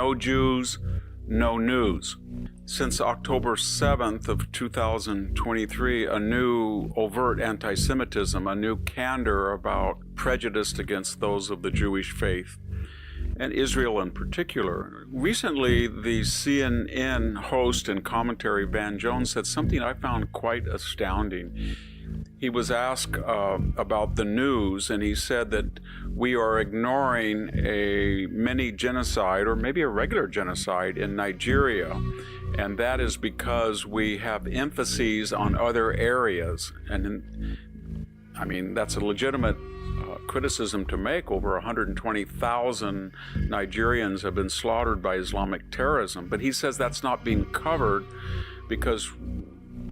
no Jews, no news. Since October 7th of 2023, a new overt anti-Semitism, a new candor about prejudice against those of the Jewish faith, and Israel in particular. Recently, the CNN host and commentary Van Jones said something I found quite astounding. He was asked about the news, and he said that we are ignoring a mini genocide, or maybe a regular genocide, in Nigeria, and that is because we have emphases on other areas. And I mean, that's a legitimate criticism to make. Over 120,000 Nigerians have been slaughtered by Islamic terrorism, but he says that's not being covered because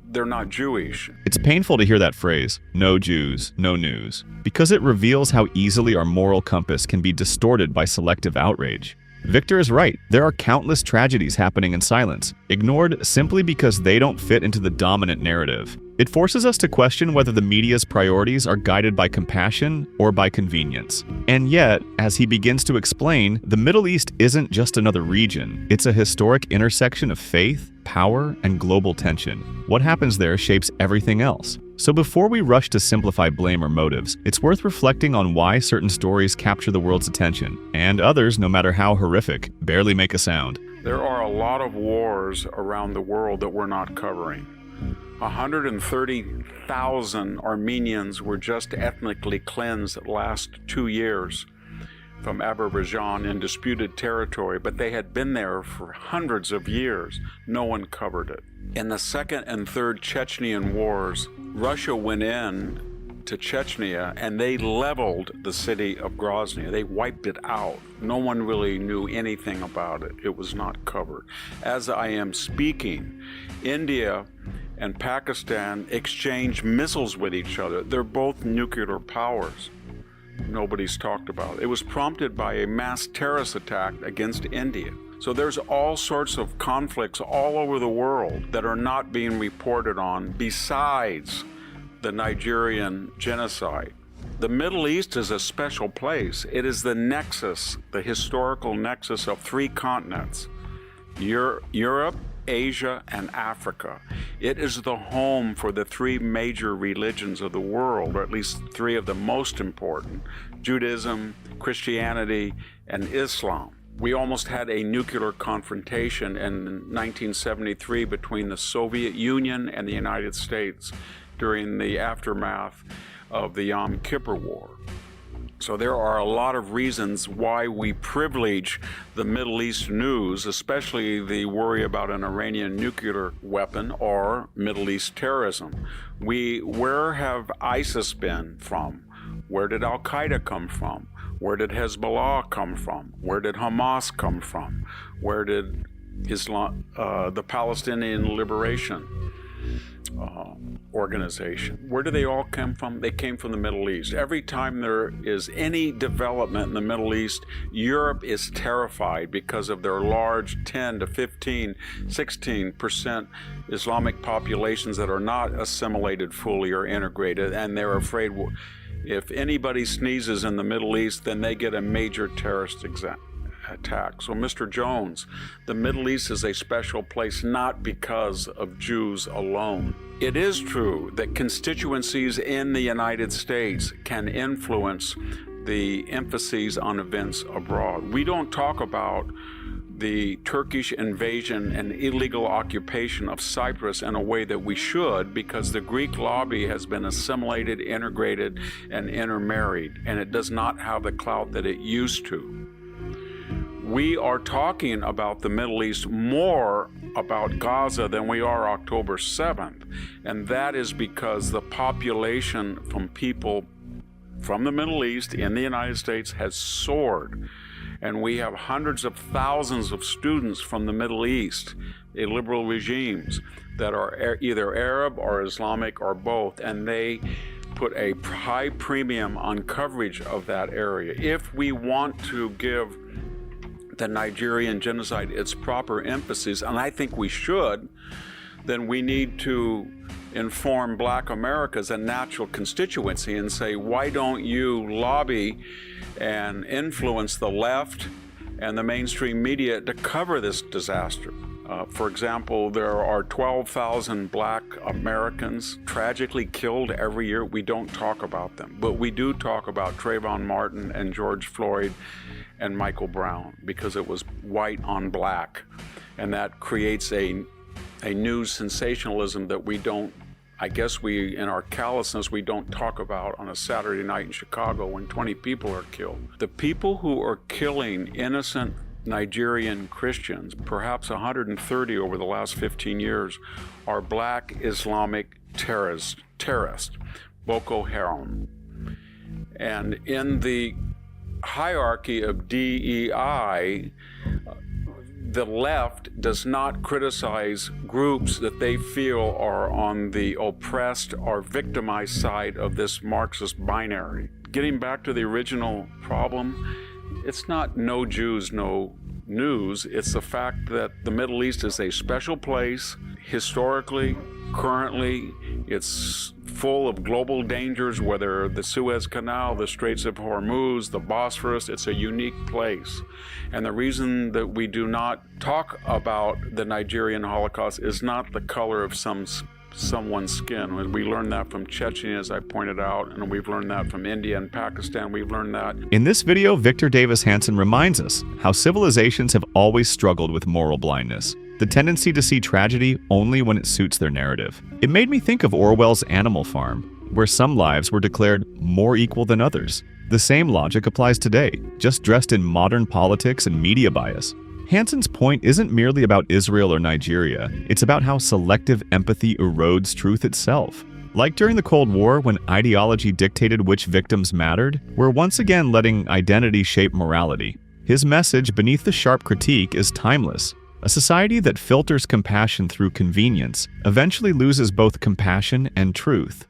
they're not Jewish. It's painful to hear that phrase, no Jews, no news, because it reveals how easily our moral compass can be distorted by selective outrage. Victor is right. There are countless tragedies happening in silence, ignored simply because they don't fit into the dominant narrative. It forces us to question whether the media's priorities are guided by compassion or by convenience. And yet, as he begins to explain, the Middle East isn't just another region. It's a historic intersection of faith, power, and global tension. What happens there shapes everything else. So before we rush to simplify blame or motives, it's worth reflecting on why certain stories capture the world's attention, and others, no matter how horrific, barely make a sound. There are a lot of wars around the world that we're not covering. 130,000 Armenians were just ethnically cleansed last 2 years from Azerbaijan in disputed territory, but they had been there for hundreds of years. No one covered it. In the second and third Chechnyan wars, Russia went in to Chechnya and they leveled the city of Grozny. They wiped it out. No one really knew anything about it. It was not covered. As I am speaking, India and Pakistan exchange missiles with each other. They're both nuclear powers. Nobody's talked about it. It was prompted by a mass terrorist attack against India. So there's all sorts of conflicts all over the world that are not being reported on besides the Nigerian genocide. The Middle East is a special place. It is the nexus, the historical nexus of three continents: Europe, Asia, and Africa. It is the home for the three major religions of the world, or at least three of the most important: Judaism, Christianity, and Islam. We almost had a nuclear confrontation in 1973 between the Soviet Union and the United States during the aftermath of the Yom Kippur War. So there are a lot of reasons why we privilege the Middle East news, especially the worry about an Iranian nuclear weapon or Middle East terrorism. Where have ISIS been from? Where did Al-Qaeda come from? Where did Hezbollah come from? Where did Hamas come from? Where did the Palestinian Liberation Organization? Where do they all come from? They came from the Middle East. Every time there is any development in the Middle East, Europe is terrified because of their large 10 to 15, 16% Islamic populations that are not assimilated fully or integrated, and they're afraid if anybody sneezes in the Middle East, then they get a major terrorist attack. So, Mr. Jones, the Middle East is a special place not because of Jews alone. It is true that constituencies in the United States can influence the emphases on events abroad. We don't talk about the Turkish invasion and illegal occupation of Cyprus in a way that we should, because the Greek lobby has been assimilated, integrated, and intermarried, and it does not have the clout that it used to. We are talking about the Middle East more about Gaza than we are October 7th, and that is because the population from people from the Middle East in the United States has soared. And we have hundreds of thousands of students from the Middle East, illiberal regimes that are either Arab or Islamic or both, and they put a high premium on coverage of that area. If we want to give the Nigerian genocide its proper emphasis, and I think we should, then we need to inform Black America as a natural constituency and say, why don't you lobby and influence the left and the mainstream media to cover this disaster. For example, there are 12,000 black Americans tragically killed every year. We don't talk about them, but we do talk about Trayvon Martin and George Floyd and Michael Brown, because it was white on black. And that creates a news sensationalism that we don't, I guess we, in our callousness, we don't talk about on a Saturday night in Chicago when 20 people are killed. The people who are killing innocent Nigerian Christians, perhaps 130 over the last 15 years, are black Islamic terrorists, Boko Haram. And in the hierarchy of DEI, the left does not criticize groups that they feel are on the oppressed or victimized side of this Marxist binary. Getting back to the original problem, it's not no Jews, no news. It's the fact that the Middle East is a special place historically, currently. It's full of global dangers, whether the Suez Canal, the Straits of Hormuz, the Bosphorus. It's a unique place. And the reason that we do not talk about the Nigerian Holocaust is not the color of someone's skin. We learned that from Chechnya, as I pointed out, and we've learned that from India and Pakistan. We've learned that. In this video, Victor Davis Hanson reminds us how civilizations have always struggled with moral blindness, the tendency to see tragedy only when it suits their narrative. It made me think of Orwell's Animal Farm, where some lives were declared more equal than others. The same logic applies today, just dressed in modern politics and media bias. Hanson's point isn't merely about Israel or Nigeria, it's about how selective empathy erodes truth itself. Like during the Cold War, when ideology dictated which victims mattered, we're once again letting identity shape morality. His message beneath the sharp critique is timeless. A society that filters compassion through convenience eventually loses both compassion and truth.